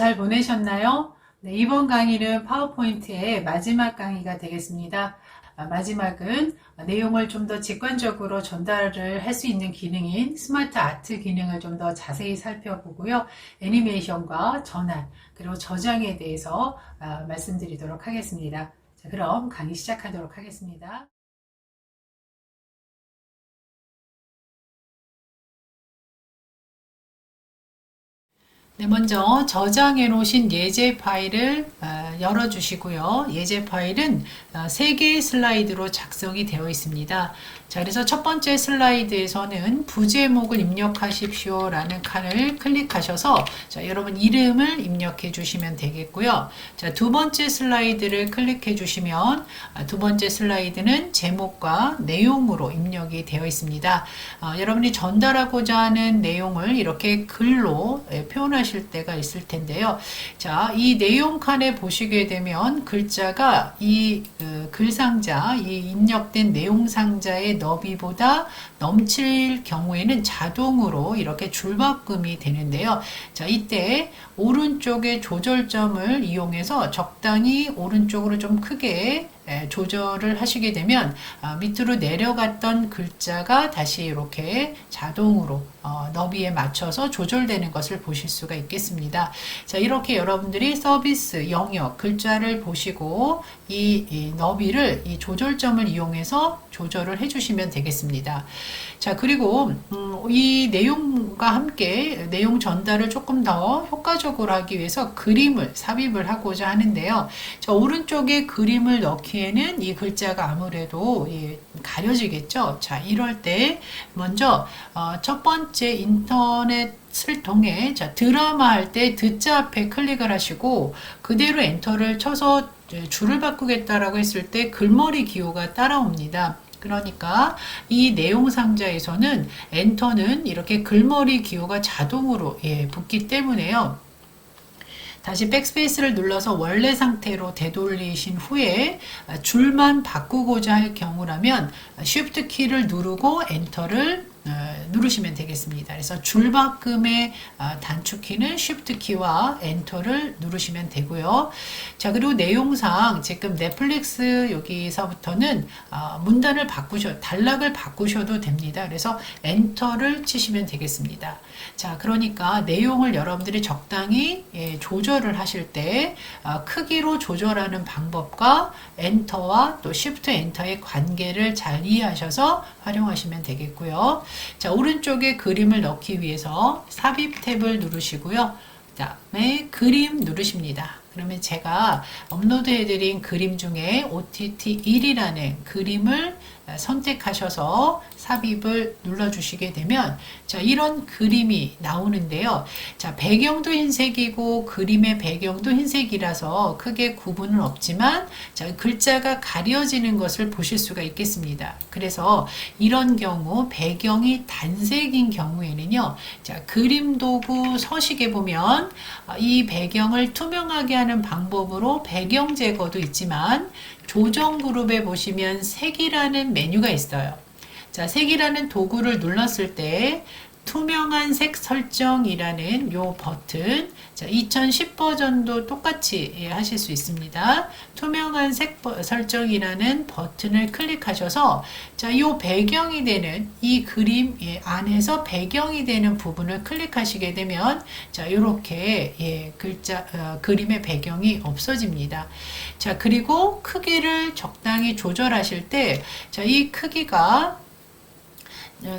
잘 보내셨나요? 네, 이번 강의는 파워포인트의 마지막 강의가 되겠습니다. 마지막은 내용을 좀 더 직관적으로 전달을 할 수 있는 기능인 스마트 아트 기능을 좀 더 자세히 살펴보고요. 애니메이션과 전환, 그리고 저장에 대해서 말씀드리도록 하겠습니다. 자, 그럼 강의 시작하도록 하겠습니다. 네, 먼저 저장해 놓으신 예제 파일을 열어주시고요. 예제 파일은 3개의 슬라이드로 작성이 되어 있습니다. 자, 그래서 첫 번째 슬라이드에서는 부제목을 입력하십시오 라는 칸을 클릭하셔서 자, 여러분 이름을 입력해 주시면 되겠고요. 자, 두 번째 슬라이드를 클릭해 주시면 두 번째 슬라이드는 제목과 내용으로 입력이 되어 있습니다. 여러분이 전달하고자 하는 내용을 이렇게 글로 표현하실 때가 있을 텐데요. 자, 이 내용 칸에 보시게 되면 글자가 이 글상자, 이 입력된 내용 상자의 너비보다 넘칠 경우에는 자동으로 이렇게 줄바꿈이 되는데요. 자, 이때 오른쪽의 조절점을 이용해서 적당히 오른쪽으로 좀 크게 조절을 하시게 되면 밑으로 내려갔던 글자가 다시 이렇게 자동으로 너비에 맞춰서 조절되는 것을 보실 수가 있겠습니다. 자, 이렇게 여러분들이 서비스 영역 글자를 보시고 이 너비를 이 조절점을 이용해서 조절을 해주시면 되겠습니다. 자, 그리고 이 내용과 함께 내용 전달을 조금 더 효과적으로 하기 위해서 그림을 삽입을 하고자 하는데요. 자, 오른쪽에 그림을 넣기에는 이 글자가 아무래도 가려지겠죠. 자, 이럴 때 먼저 첫 번째 인터넷을 통해 자, 드라마 할 때 드자 앞에 클릭을 하시고 그대로 엔터를 쳐서 줄을 바꾸겠다라고 했을 때 글머리 기호가 따라옵니다. 그러니까 이 내용 상자에서는 엔터는 이렇게 글머리 기호가 자동으로 붙기 때문에요. 다시 백스페이스를 눌러서 원래 상태로 되돌리신 후에 줄만 바꾸고자 할 경우라면 Shift 키를 누르고 엔터를 누르시면 되겠습니다. 그래서 줄바꿈의 단축키는 Shift 키와 엔터를 누르시면 되고요. 자, 그리고 내용상 지금 넷플릭스 여기서부터는 문단을 단락을 바꾸셔도 됩니다. 그래서 엔터를 치시면 되겠습니다. 자, 그러니까 내용을 여러분들이 적당히 조절을 하실 때 크기로 조절하는 방법과 엔터와 또 Shift 엔터의 관계를 잘 이해하셔서 활용하시면 되겠고요. 자, 오른쪽에 그림을 넣기 위해서 삽입 탭을 누르시고요. 그 다음에 그림 누르십니다. 그러면 제가 업로드 해드린 그림 중에 OTT1이라는 그림을 선택하셔서 삽입을 눌러주시게 되면 자, 이런 그림이 나오는데요. 자, 배경도 흰색이고 그림의 배경도 흰색이라서 크게 구분은 없지만 자, 글자가 가려지는 것을 보실 수가 있겠습니다. 그래서 이런 경우 배경이 단색인 경우에는요. 자, 그림 도구 서식에 보면 이 배경을 투명하게 하는 방법으로 배경 제거도 있지만 조정 그룹에 보시면 색이라는 메뉴가 있어요. 자, 색이라는 도구를 눌렀을 때 투명한 색 설정이라는 요 버튼, 자, 2010 버전도 똑같이 하실 수 있습니다. 투명한 색 설정이라는 버튼을 클릭하셔서 자, 요 배경이 되는 이 그림 안에서 배경이 되는 부분을 클릭하시게 되면 자, 요렇게 그림의 배경이 없어집니다. 자, 그리고 크기를 적당히 조절하실 때 자, 이 크기가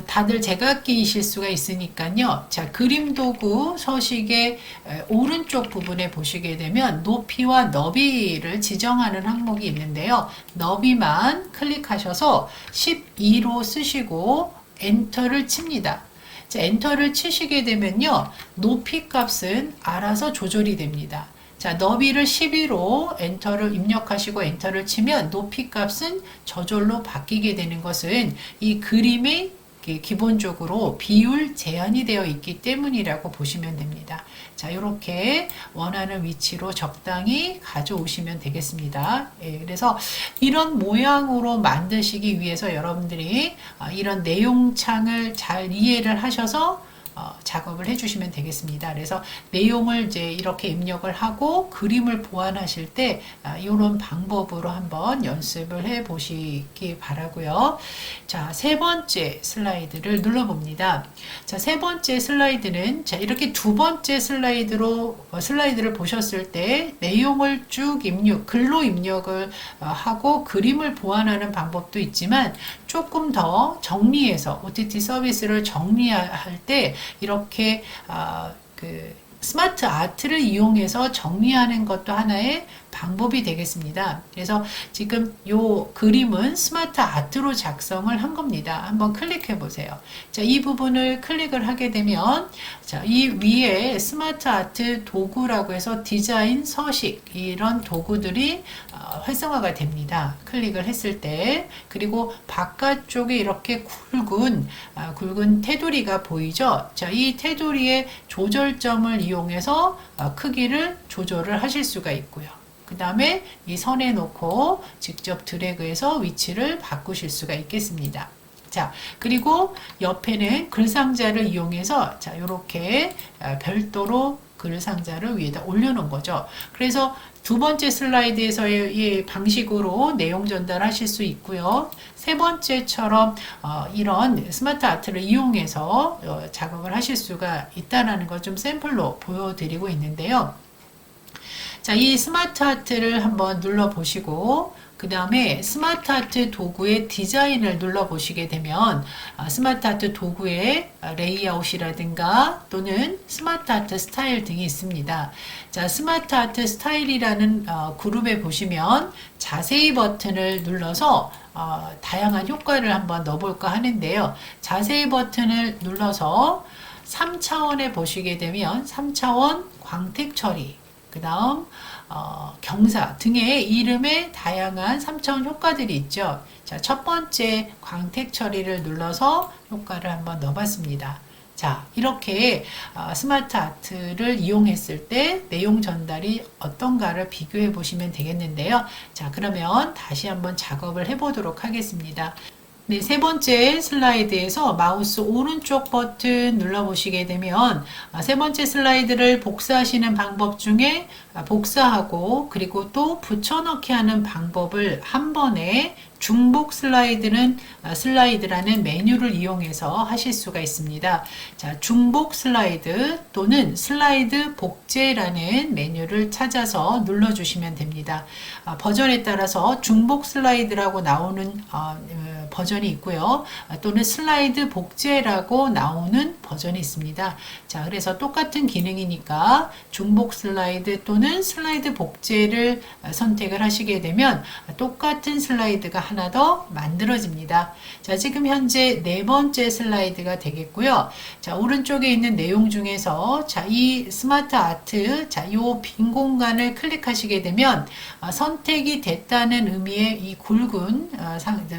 다들 제각기이실 수가 있으니까요. 자, 그림 도구 서식의 오른쪽 부분에 보시게 되면 높이와 너비를 지정하는 항목이 있는데요. 너비만 클릭하셔서 12로 쓰시고 엔터를 칩니다. 자, 엔터를 치시게 되면요. 높이 값은 알아서 조절이 됩니다. 자, 너비를 12로 엔터를 입력하시고 엔터를 치면 높이 값은 저절로 바뀌게 되는 것은 이 그림의 기본적으로 비율 제한이 되어 있기 때문이라고 보시면 됩니다. 자, 이렇게 원하는 위치로 적당히 가져오시면 되겠습니다. 그래서 이런 모양으로 만드시기 위해서 여러분들이 이런 내용창을 잘 이해를 하셔서 작업을 해주시면 되겠습니다. 그래서 내용을 이제 이렇게 입력을 하고 그림을 보완하실 때 이런 방법으로 한번 연습을 해 보시기 바라고요. 자, 세 번째 슬라이드를 눌러봅니다. 자, 세 번째 슬라이드는 자, 이렇게 두 번째 슬라이드를 보셨을 때 내용을 쭉 글로 입력을 하고 그림을 보완하는 방법도 있지만 조금 더 정리해서 OTT 서비스를 정리할 때 이렇게 스마트 아트를 이용해서 정리하는 것도 하나의 방법이 되겠습니다. 그래서 지금 이 그림은 스마트 아트로 작성을 한 겁니다. 한번 클릭해 보세요. 자, 이 부분을 클릭을 하게 되면 자, 이 위에 스마트 아트 도구라고 해서 디자인, 서식 이런 도구들이 활성화가 됩니다. 클릭을 했을 때 그리고 바깥쪽에 이렇게 굵은 테두리가 보이죠? 자, 이 테두리의 조절점을 이용해서 크기를 조절을 하실 수가 있고요. 그 다음에 이 선에 놓고 직접 드래그해서 위치를 바꾸실 수가 있겠습니다. 자, 그리고 옆에는 글상자를 이용해서 자, 이렇게 별도로 글상자를 위에다 올려놓은 거죠. 그래서 두 번째 슬라이드에서의 이 방식으로 내용 전달하실 수 있고요. 세 번째처럼 이런 스마트 아트를 이용해서 작업을 하실 수가 있다는 걸 좀 샘플로 보여드리고 있는데요. 자, 이 스마트 아트를 한번 눌러보시고 그 다음에 스마트 아트 도구의 디자인을 눌러보시게 되면 스마트 아트 도구의 레이아웃이라든가 또는 스마트 아트 스타일 등이 있습니다. 자, 스마트 아트 스타일이라는 그룹에 보시면 자세히 버튼을 눌러서 다양한 효과를 한번 넣어볼까 하는데요. 자세히 버튼을 눌러서 3차원에 보시게 되면 3차원 광택 처리 그 다음 경사 등의 이름의 다양한 3차원 효과들이 있죠. 자, 첫 번째 광택 처리를 눌러서 효과를 한번 넣어봤습니다. 자, 이렇게 스마트 아트를 이용했을 때 내용 전달이 어떤가를 비교해 보시면 되겠는데요. 자, 그러면 다시 한번 작업을 해보도록 하겠습니다. 네, 세 번째 슬라이드에서 마우스 오른쪽 버튼 눌러보시게 되면 세 번째 슬라이드를 복사하시는 방법 중에 복사하고 그리고 또 붙여넣기 하는 방법을 한 번에 중복 슬라이드라는 메뉴를 이용해서 하실 수가 있습니다. 자, 중복 슬라이드 또는 슬라이드 복제라는 메뉴를 찾아서 눌러주시면 됩니다. 버전에 따라서 중복 슬라이드라고 나오는 버전이 있고요. 또는 슬라이드 복제라고 나오는 버전이 있습니다. 자, 그래서 똑같은 기능이니까 중복 슬라이드 또는 슬라이드 복제를 선택을 하시게 되면 똑같은 슬라이드가 하나 더 만들어집니다. 자, 지금 현재 네 번째 슬라이드가 되겠고요. 자, 오른쪽에 있는 내용 중에서 자, 이 스마트 아트, 자, 요 빈 공간을 클릭하시게 되면 선택이 됐다는 의미의 이 굵은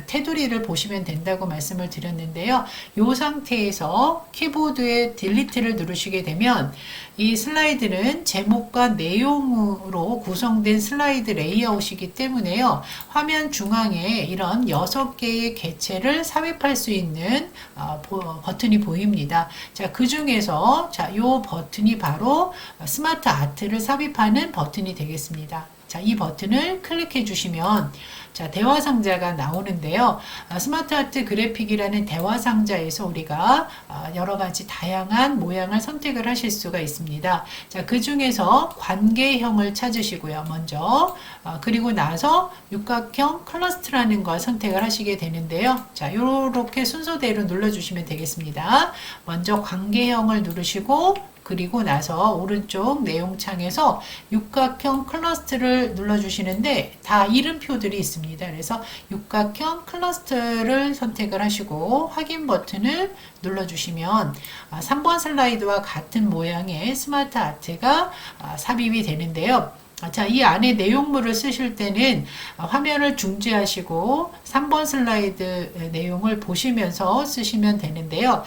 테두리를 보시면 된다고 말씀을 드렸는데요. 이 상태에서 키보드에 딜리트를 누르시게 되면 이 슬라이드는 제목과 내용으로 구성된 슬라이드 레이아웃이기 때문에요. 화면 중앙에 이런 6개의 객체를 삽입할 수 있는 버튼이 보입니다. 자, 그 중에서 자, 이 버튼이 바로 스마트 아트를 삽입하는 버튼이 되겠습니다. 자, 이 버튼을 클릭해 주시면 자, 대화 상자가 나오는데요. 스마트 아트 그래픽이라는 대화 상자에서 우리가 여러 가지 다양한 모양을 선택을 하실 수가 있습니다. 자, 그 중에서 관계형을 찾으시고요. 먼저 그리고 나서 육각형 클러스트라는 걸 선택을 하시게 되는데요. 자, 이렇게 순서대로 눌러주시면 되겠습니다. 먼저 관계형을 누르시고 그리고 나서 오른쪽 내용창에서 육각형 클러스트를 눌러주시는데 다 이름표들이 있습니다. 그래서 육각형 클러스트를 선택을 하시고 확인 버튼을 눌러주시면 3번 슬라이드와 같은 모양의 스마트 아트가 삽입이 되는데요. 자, 이 안에 내용물을 쓰실 때는 화면을 중지하시고 3번 슬라이드 내용을 보시면서 쓰시면 되는데요.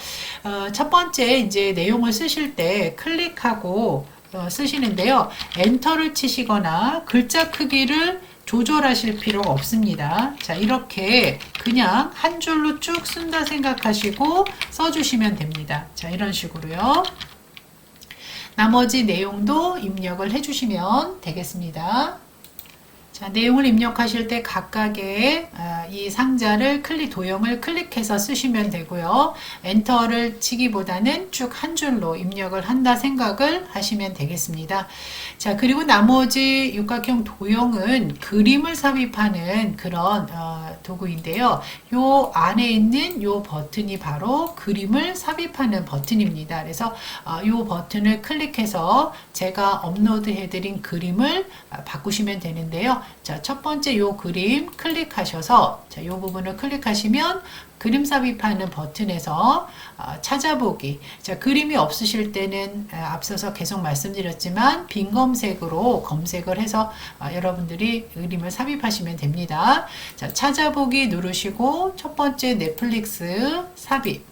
첫 번째 이제 내용을 쓰실 때 클릭하고 쓰시는데요. 엔터를 치시거나 글자 크기를 조절하실 필요가 없습니다. 자, 이렇게 그냥 한 줄로 쭉 쓴다 생각하시고 써주시면 됩니다. 자, 이런 식으로요. 나머지 내용도 입력을 해주시면 되겠습니다. 자, 내용을 입력하실 때 각각의 이 상자를 도형을 클릭해서 쓰시면 되고요. 엔터를 치기보다는 쭉 한 줄로 입력을 한다 생각을 하시면 되겠습니다. 자, 그리고 나머지 육각형 도형은 그림을 삽입하는 그런 도구인데요. 요 안에 있는 요 버튼이 바로 그림을 삽입하는 버튼입니다. 그래서 요 버튼을 클릭해서 제가 업로드 해드린 그림을 바꾸시면 되는데요. 자, 첫 번째 요 그림 클릭하셔서 자, 요 부분을 클릭하시면 그림 삽입하는 버튼에서 찾아보기. 자, 그림이 없으실 때는 앞서서 계속 말씀드렸지만 빈 검색으로 검색을 해서 여러분들이 그림을 삽입하시면 됩니다. 자, 찾아보기 누르시고 첫 번째 넷플릭스 삽입.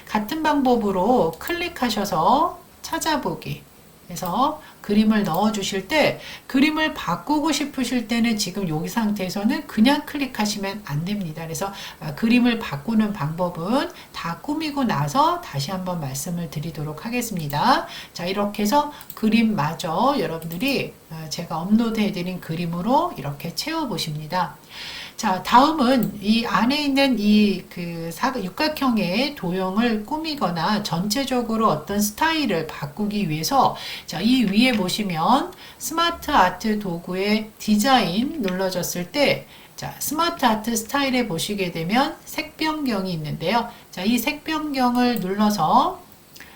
같은 방법으로 클릭하셔서 찾아보기. 그래서 그림을 넣어 주실 때 그림을 바꾸고 싶으실 때는 지금 여기 상태에서는 그냥 클릭하시면 안 됩니다. 그래서 그림을 바꾸는 방법은 다 꾸미고 나서 다시 한번 말씀을 드리도록 하겠습니다. 자, 이렇게 해서 그림마저 여러분들이 제가 업로드 해드린 그림으로 이렇게 채워 보십니다. 자, 다음은 이 안에 있는 이 육각형의 도형을 꾸미거나 전체적으로 어떤 스타일을 바꾸기 위해서 자, 이 위에 보시면 스마트 아트 도구의 디자인 눌러졌을 때 자, 스마트 아트 스타일에 보시게 되면 색 변경이 있는데요. 자, 이 색 변경을 눌러서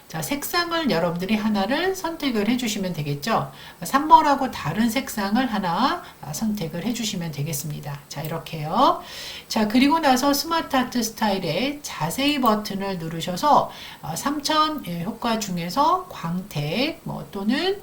자, 색상을 여러분들이 하나를 선택을 해주시면 되겠죠. 3번하고 다른 색상을 하나 선택을 해주시면 되겠습니다. 자, 이렇게요. 자, 그리고 나서 스마트 아트 스타일의 자세히 버튼을 누르셔서 3000 효과 중에서 광택 또는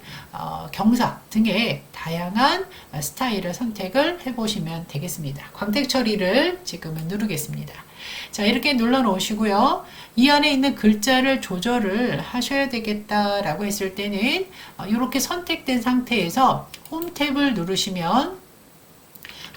경사 등의 다양한 스타일을 선택을 해보시면 되겠습니다. 광택 처리를 지금은 누르겠습니다. 자, 이렇게 눌러 놓으시고요. 이 안에 있는 글자를 조절을 하셔야 되겠다라고 했을 때는 이렇게 선택된 상태에서 홈 탭을 누르시면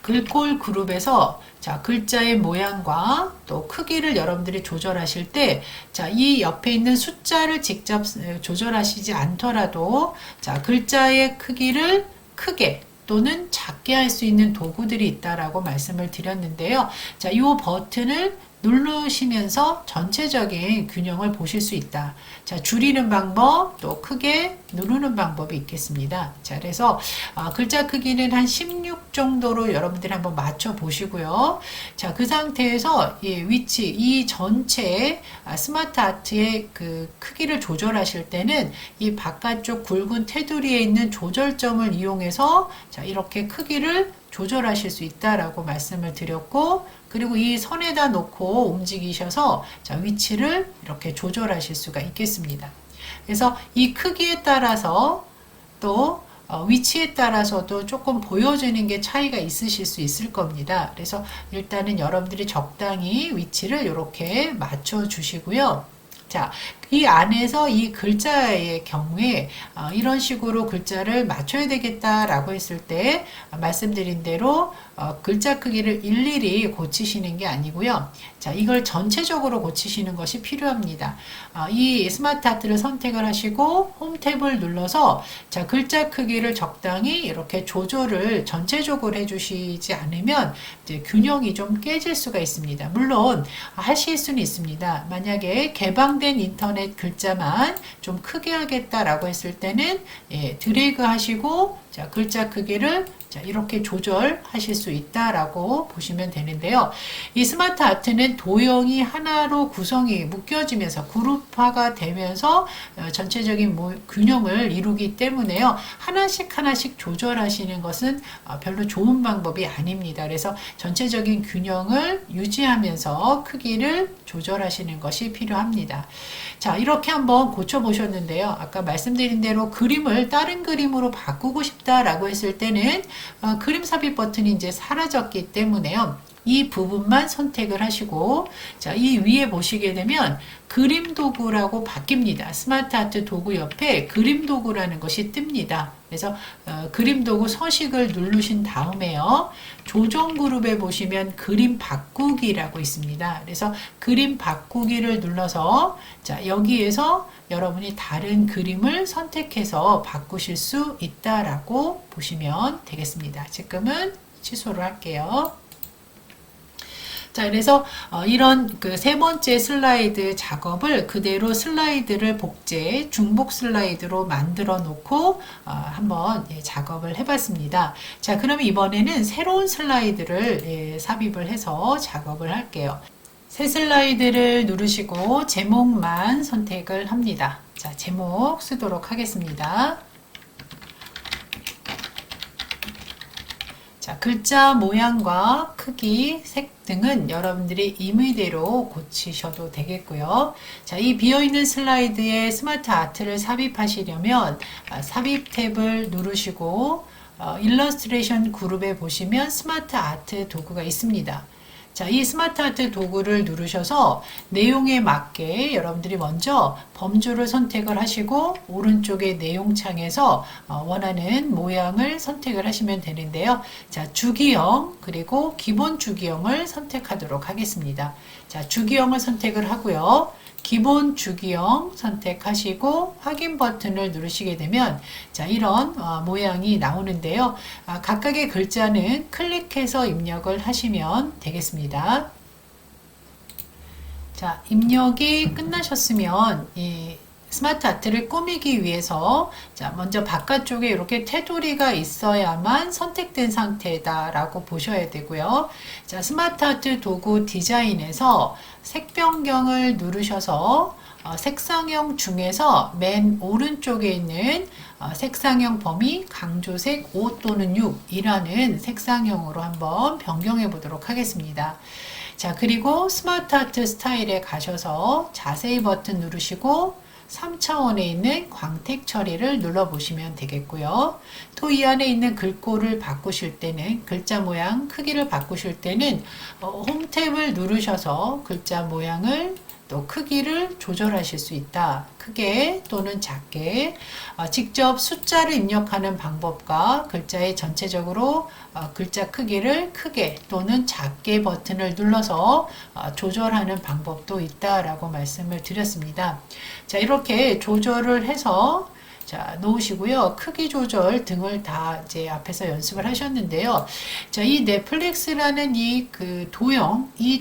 글꼴 그룹에서 자, 글자의 모양과 또 크기를 여러분들이 조절하실 때 자, 이 옆에 있는 숫자를 직접 조절하시지 않더라도 자, 글자의 크기를 크게 또는 작게 할 수 있는 도구들이 있다라고 말씀을 드렸는데요. 자, 이 버튼을 누르시면서 전체적인 균형을 보실 수 있다. 자, 줄이는 방법, 또 크게 누르는 방법이 있겠습니다. 자, 그래서 글자 크기는 한 16 정도로 여러분들이 한번 맞춰 보시고요. 자, 그 상태에서 위치, 이 전체 스마트 아트의 그 크기를 조절하실 때는 이 바깥쪽 굵은 테두리에 있는 조절점을 이용해서 자, 이렇게 크기를 조절하실 수 있다라고 말씀을 드렸고, 그리고 이 선에다 놓고 움직이셔서 자, 위치를 이렇게 조절하실 수가 있겠습니다. 그래서 이 크기에 따라서 또 위치에 따라서도 조금 보여지는 게 차이가 있으실 수 있을 겁니다. 그래서 일단은 여러분들이 적당히 위치를 이렇게 맞춰 주시고요. 자, 이 안에서 이 글자의 경우에 이런 식으로 글자를 맞춰야 되겠다라고 했을 때 말씀드린 대로 글자 크기를 일일이 고치시는 게 아니고요. 자, 이걸 전체적으로 고치시는 것이 필요합니다. 이 스마트 아트를 선택을 하시고 홈 탭을 눌러서 자, 글자 크기를 적당히 이렇게 조절을 전체적으로 해주시지 않으면 이제 균형이 좀 깨질 수가 있습니다. 물론 하실 수는 있습니다. 만약에 개방된 인터넷 글자만 좀 크게 하겠다라고 했을 때는 드래그 하시고 자, 글자 크기를 자, 이렇게 조절하실 수 있다라고 보시면 되는데요. 이 스마트 아트는 도형이 하나로 구성이 묶여지면서 그룹화가 되면서 전체적인 균형을 이루기 때문에요. 하나씩 조절하시는 것은 별로 좋은 방법이 아닙니다. 그래서 전체적인 균형을 유지하면서 크기를 조절하시는 것이 필요합니다. 자, 이렇게 한번 고쳐보셨는데요. 아까 말씀드린 대로 그림을 다른 그림으로 바꾸고 싶다라고 했을 때는 그림 삽입 버튼이 이제 사라졌기 때문에요. 이 부분만 선택을 하시고, 자, 이 위에 보시게 되면 그림 도구라고 바뀝니다. 스마트 아트 도구 옆에 그림 도구라는 것이 뜹니다. 그래서 그림 도구 서식을 누르신 다음에요. 조정 그룹에 보시면 그림 바꾸기라고 있습니다. 그래서 그림 바꾸기를 눌러서 자, 여기에서 여러분이 다른 그림을 선택해서 바꾸실 수 있다라고 보시면 되겠습니다. 지금은 취소를 할게요. 자, 그래서 이런 그 세 번째 슬라이드 작업을 그대로 슬라이드를 복제, 중복 슬라이드로 만들어 놓고 한번 작업을 해봤습니다. 자, 그러면 이번에는 새로운 슬라이드를 삽입을 해서 작업을 할게요. 새 슬라이드를 누르시고 제목만 선택을 합니다. 자, 제목 쓰도록 하겠습니다. 자, 글자 모양과 크기, 색 등은 여러분들이 임의대로 고치셔도 되겠고요. 자, 이 비어있는 슬라이드에 스마트 아트를 삽입하시려면 삽입 탭을 누르시고 일러스트레이션 그룹에 보시면 스마트 아트 도구가 있습니다. 자, 이 스마트 아트 도구를 누르셔서 내용에 맞게 여러분들이 먼저 범주를 선택을 하시고 오른쪽의 내용창에서 원하는 모양을 선택을 하시면 되는데요. 자, 주기형 그리고 기본 주기형을 선택하도록 하겠습니다. 자, 주기형을 선택을 하고요. 기본 주기형 선택하시고 확인 버튼을 누르시게 되면 자, 이런 모양이 나오는데요. 각각의 글자는 클릭해서 입력을 하시면 되겠습니다. 자, 입력이 끝나셨으면 이 스마트 아트를 꾸미기 위해서 자, 먼저 바깥쪽에 이렇게 테두리가 있어야만 선택된 상태다라고 보셔야 되고요. 자, 스마트 아트 도구 디자인에서 색 변경을 누르셔서 색상형 중에서 맨 오른쪽에 있는 색상형 범위 강조색 5 또는 6이라는 색상형으로 한번 변경해 보도록 하겠습니다. 자, 그리고 스마트 아트 스타일에 가셔서 자세히 버튼 누르시고 3차원에 있는 광택 처리를 눌러보시면 되겠고요. 또 이 안에 있는 글꼴을 바꾸실 때는 글자 모양 크기를 바꾸실 때는 홈 탭을 누르셔서 글자 모양을 또 크기를 조절하실 수 있다. 크게 또는 작게 직접 숫자를 입력하는 방법과 글자의 전체적으로 글자 크기를 크게 또는 작게 버튼을 눌러서 조절하는 방법도 있다라고 말씀을 드렸습니다. 자, 이렇게 조절을 해서 자, 놓으시고요. 크기 조절 등을 다 이제 앞에서 연습을 하셨는데요. 자, 이 넷플릭스라는 이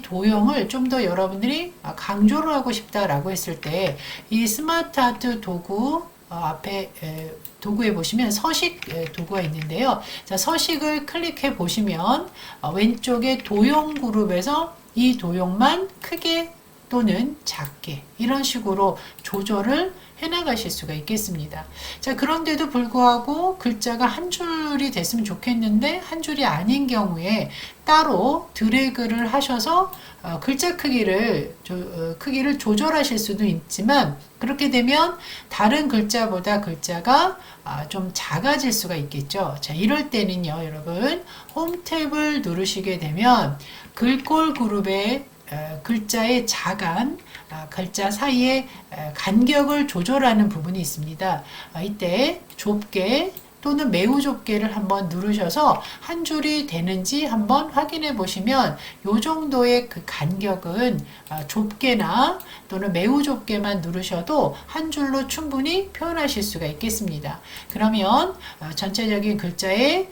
도형을 좀 더 여러분들이 강조를 하고 싶다라고 했을 때 이 스마트 아트 도구 앞에 도구에 보시면 서식 도구가 있는데요. 자, 서식을 클릭해 보시면 왼쪽에 도형 그룹에서 이 도형만 크게 또는 작게 이런 식으로 조절을 해나가실 수가 있겠습니다. 자, 그런데도 불구하고 글자가 한 줄이 됐으면 좋겠는데 한 줄이 아닌 경우에 따로 드래그를 하셔서 글자 크기를 조절하실 수도 있지만 그렇게 되면 다른 글자보다 글자가 좀 작아질 수가 있겠죠. 자, 이럴 때는요, 여러분 홈 탭을 누르시게 되면 글꼴 그룹에 글자의 자간, 글자 사이의 간격을 조절하는 부분이 있습니다. 이때 좁게 또는 매우 좁게를 한번 누르셔서 한 줄이 되는지 한번 확인해 보시면 이 정도의 그 간격은 좁게나 또는 매우 좁게만 누르셔도 한 줄로 충분히 표현하실 수가 있겠습니다. 그러면 전체적인 글자의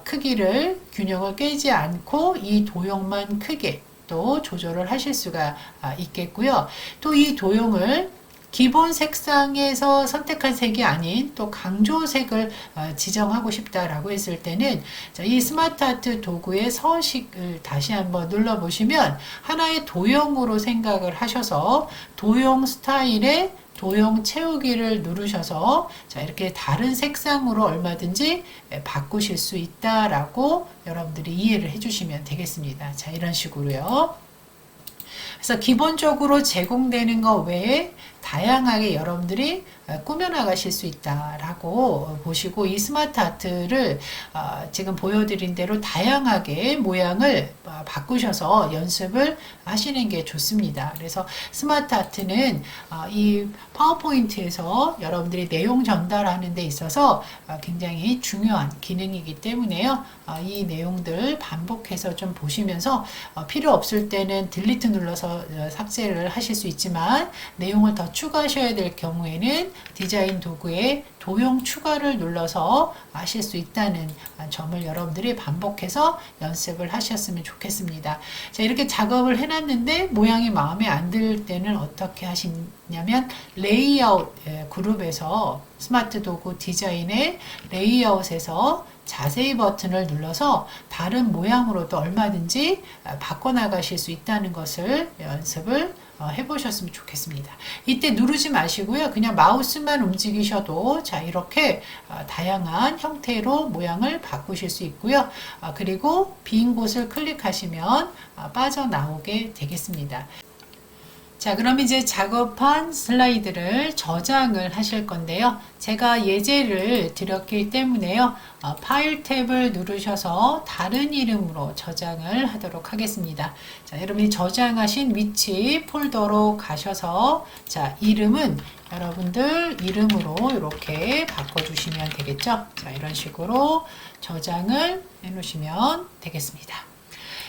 크기를 균형을 깨지 않고 이 도형만 크게 또 조절을 하실 수가 있겠고요. 또 이 도형을 기본 색상에서 선택한 색이 아닌 또 강조색을 지정하고 싶다라고 했을 때는 자, 이 스마트 아트 도구의 서식을 다시 한번 눌러보시면 하나의 도형으로 생각을 하셔서 도형 스타일의 도형 채우기를 누르셔서 자, 이렇게 다른 색상으로 얼마든지 바꾸실 수 있다라고 여러분들이 이해를 해주시면 되겠습니다. 자, 이런 식으로요. 그래서 기본적으로 제공되는 것 외에 다양하게 여러분들이 꾸며나가실 수 있다라고 보시고, 이 스마트 아트를 지금 보여드린 대로 다양하게 모양을 바꾸셔서 연습을 하시는 게 좋습니다. 그래서 스마트 아트는 이 파워포인트에서 여러분들이 내용 전달하는 데 있어서 굉장히 중요한 기능이기 때문에요. 이 내용들 반복해서 좀 보시면서 필요 없을 때는 딜리트 눌러서 삭제를 하실 수 있지만, 내용을 더 추가하셔야 될 경우에는 디자인 도구에 도형 추가를 눌러서 하실 수 있다는 점을 여러분들이 반복해서 연습을 하셨으면 좋겠습니다. 자, 이렇게 작업을 해놨는데 모양이 마음에 안 들 때는 어떻게 하시냐면, 레이아웃 그룹에서 스마트 도구 디자인의 레이아웃에서 자세히 버튼을 눌러서 다른 모양으로도 얼마든지 바꿔나가실 수 있다는 것을 연습을 해보셨으면 좋겠습니다. 이때 누르지 마시고요. 그냥 마우스만 움직이셔도 자, 이렇게 다양한 형태로 모양을 바꾸실 수 있고요. 그리고 빈 곳을 클릭하시면 빠져나오게 되겠습니다. 자, 그럼 이제 작업한 슬라이드를 저장을 하실 건데요. 제가 예제를 드렸기 때문에요. 파일 탭을 누르셔서 다른 이름으로 저장을 하도록 하겠습니다. 자, 여러분이 저장하신 위치 폴더로 가셔서, 자, 이름은 여러분들 이름으로 이렇게 바꿔주시면 되겠죠. 자, 이런 식으로 저장을 해 놓으시면 되겠습니다.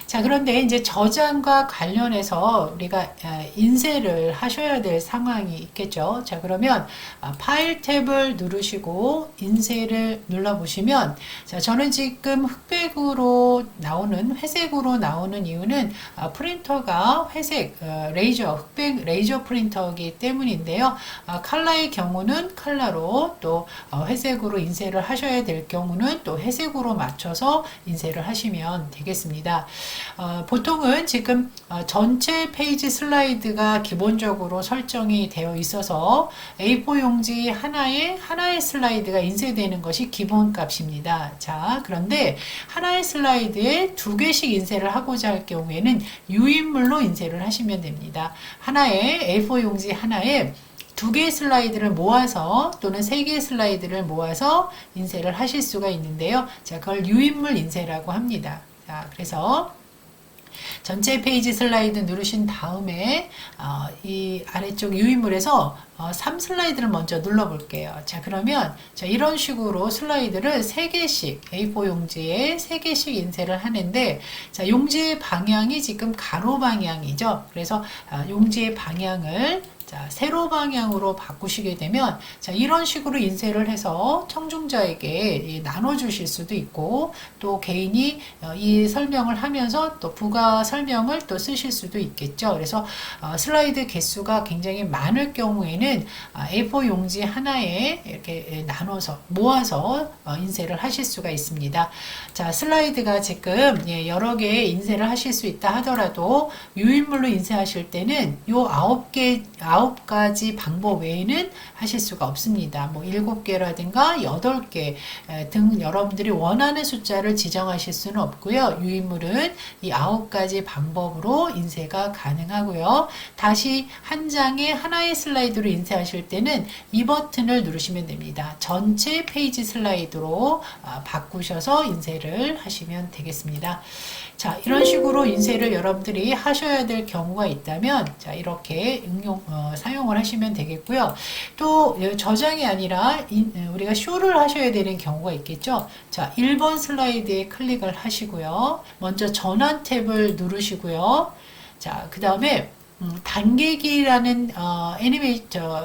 자, 그런데 이제 저장과 관련해서 우리가 인쇄를 하셔야 될 상황이 있겠죠. 자, 그러면 파일 탭을 누르시고 인쇄를 눌러보시면, 자, 저는 지금 흑백으로 나오는, 회색으로 나오는 이유는 프린터가 회색, 흑백 레이저 프린터이기 때문인데요. 컬러의 경우는 컬러로, 또 회색으로 인쇄를 하셔야 될 경우는 또 회색으로 맞춰서 인쇄를 하시면 되겠습니다. 보통은 지금 전체 페이지 슬라이드가 기본적으로 설정이 되어 있어서 A4 용지 하나에 하나의 슬라이드가 인쇄되는 것이 기본값입니다. 자, 그런데 하나의 슬라이드에 두 개씩 인쇄를 하고자 할 경우에는 유인물로 인쇄를 하시면 됩니다. 하나의 A4 용지 하나에 두 개의 슬라이드를 모아서, 또는 세 개의 슬라이드를 모아서 인쇄를 하실 수가 있는데요. 자, 그걸 유인물 인쇄라고 합니다. 자, 그래서 전체 페이지 슬라이드 누르신 다음에 이 아래쪽 유인물에서 3슬라이드를 먼저 눌러 볼게요. 자, 그러면 자, 이런 식으로 슬라이드를 3개씩 A4 용지에 3개씩 인쇄를 하는데, 자, 용지의 방향이 지금 가로 방향이죠. 그래서 용지의 방향을 자, 세로 방향으로 바꾸시게 되면, 자, 이런 식으로 인쇄를 해서 청중자에게 나눠주실 수도 있고, 또 개인이 이 설명을 하면서 또 부가 설명을 또 쓰실 수도 있겠죠. 그래서 슬라이드 개수가 굉장히 많을 경우에는 A4 용지 하나에 이렇게 나눠서 모아서 인쇄를 하실 수가 있습니다. 자, 슬라이드가 지금 여러 개 인쇄를 하실 수 있다 하더라도 유인물로 인쇄하실 때는 요 9가지 방법 외에는 하실 수가 없습니다. 뭐 7개라든가 8개 등 여러분들이 원하는 숫자를 지정하실 수는 없고요. 유인물은 이 9가지 방법으로 인쇄가 가능하고요. 다시 한 장에 하나의 슬라이드로 인쇄하실 때는 이 버튼을 누르시면 됩니다. 전체 페이지 슬라이드로 바꾸셔서 인쇄를 하시면 되겠습니다. 자, 이런 식으로 인쇄를 여러분들이 하셔야 될 경우가 있다면, 자, 이렇게 사용을 하시면 되겠고요. 또 저장이 아니라 우리가 쇼를 하셔야 되는 경우가 있겠죠. 자, 1번 슬라이드에 클릭을 하시고요. 먼저 전환 탭을 누르시고요. 자, 그 다음에 단계기라는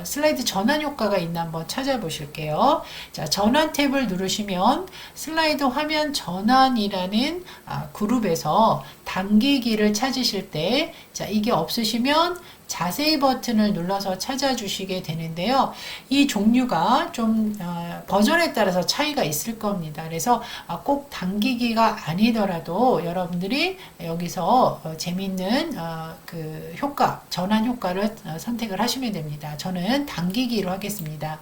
슬라이드 전환 효과가 있나 한번 찾아보실게요. 자, 전환 탭을 누르시면 슬라이드 화면 전환이라는 그룹에서 단계기를 찾으실 때, 자, 이게 없으시면 자세히 버튼을 눌러서 찾아주시게 되는데요. 이 종류가 좀 버전에 따라서 차이가 있을 겁니다. 그래서 꼭 당기기가 아니더라도 여러분들이 여기서 재미있는 그 효과, 전환 효과를 선택을 하시면 됩니다. 저는 당기기로 하겠습니다.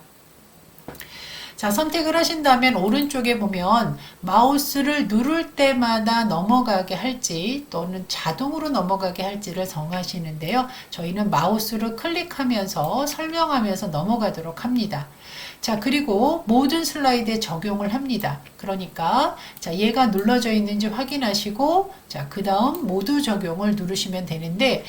자, 선택을 하신다면 오른쪽에 보면 마우스를 누를 때마다 넘어가게 할지 또는 자동으로 넘어가게 할지를 정하시는데요. 저희는 마우스를 클릭하면서 설명하면서 넘어가도록 합니다. 자, 그리고 모든 슬라이드에 적용을 합니다. 그러니까 자, 얘가 눌러져 있는지 확인하시고 자, 그 다음 모두 적용을 누르시면 되는데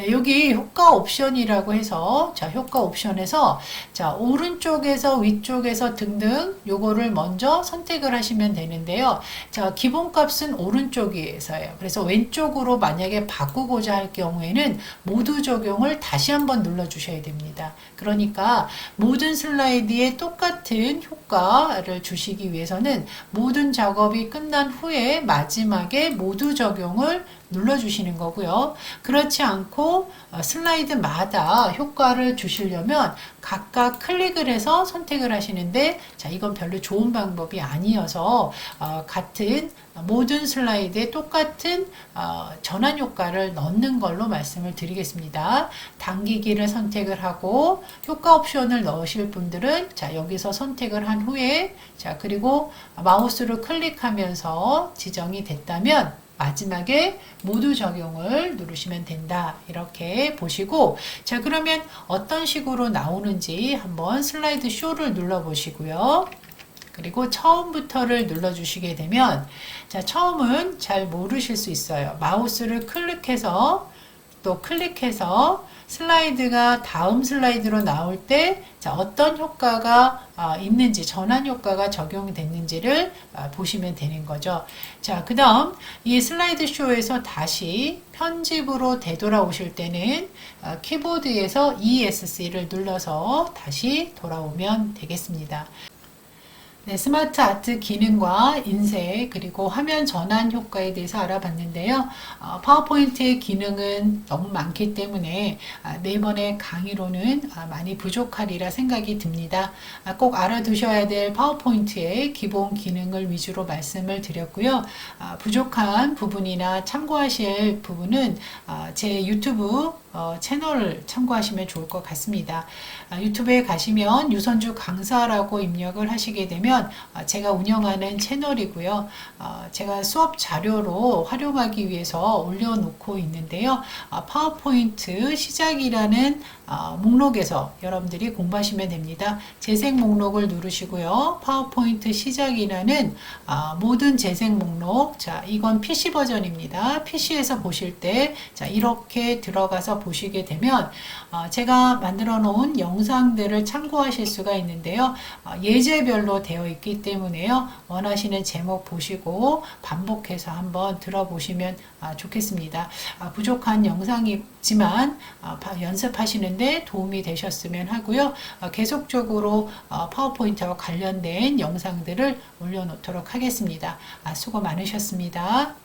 여기 효과 옵션이라고 해서 자, 효과 옵션에서 자, 오른쪽에서 위쪽에서 등등 요거를 먼저 선택을 하시면 되는데요. 자, 기본값은 오른쪽에서예요. 그래서 왼쪽으로 만약에 바꾸고자 할 경우에는 모두 적용을 다시 한번 눌러 주셔야 됩니다. 그러니까 모든 슬라이드에 똑같은 효과를 주시기 위해서는 모든 작업이 끝난 후에 마지막에 모두 적용을 눌러주시는 거고요. 그렇지 않고 슬라이드마다 효과를 주시려면 각각 클릭을 해서 선택을 하시는데 자, 이건 별로 좋은 방법이 아니어서 같은 모든 슬라이드에 똑같은 전환 효과를 넣는 걸로 말씀을 드리겠습니다. 당기기를 선택을 하고 효과 옵션을 넣으실 분들은 자, 여기서 선택을 한 후에 자, 그리고 마우스를 클릭하면서 지정이 됐다면 마지막에 모두 적용을 누르시면 된다. 이렇게 보시고 자, 그러면 어떤 식으로 나오는지 한번 슬라이드 쇼를 눌러 보시고요. 그리고 처음부터를 눌러주시게 되면 자, 처음은 잘 모르실 수 있어요. 마우스를 클릭해서 또 클릭해서 슬라이드가 다음 슬라이드로 나올 때 자, 어떤 효과가 있는지 전환 효과가 적용이 됐는지를 보시면 되는 거죠. 자, 그 다음 이 슬라이드 쇼에서 다시 편집으로 되돌아오실 때는 키보드에서 ESC를 눌러서 다시 돌아오면 되겠습니다. 네, 스마트 아트 기능과 인쇄 그리고 화면 전환 효과에 대해서 알아봤는데요. 파워포인트의 기능은 너무 많기 때문에 네 번의 강의로는 많이 부족하리라 생각이 듭니다. 꼭 알아두셔야 될 파워포인트의 기본 기능을 위주로 말씀을 드렸고요. 부족한 부분이나 참고하실 부분은 제 유튜브 채널을 참고하시면 좋을 것 같습니다. 유튜브에 가시면 유선주 강사라고 입력을 하시게 되면 제가 운영하는 채널이고요. 제가 수업 자료로 활용하기 위해서 올려놓고 있는데요. 파워포인트 시작이라는 목록에서 여러분들이 공부하시면 됩니다. 재생 목록을 누르시고요. 파워포인트 시작이라는 모든 재생 목록 자, 이건 PC 버전입니다. PC에서 보실 때 자, 이렇게 들어가서 보시게 되면 제가 만들어 놓은 영상들을 참고하실 수가 있는데요. 예제별로 되어 있기 때문에요. 원하시는 제목 보시고 반복해서 한번 들어보시면 좋겠습니다. 부족한 영상이지만 연습하시는데 도움이 되셨으면 하고요. 계속적으로 파워포인트와 관련된 영상들을 올려놓도록 하겠습니다. 수고 많으셨습니다.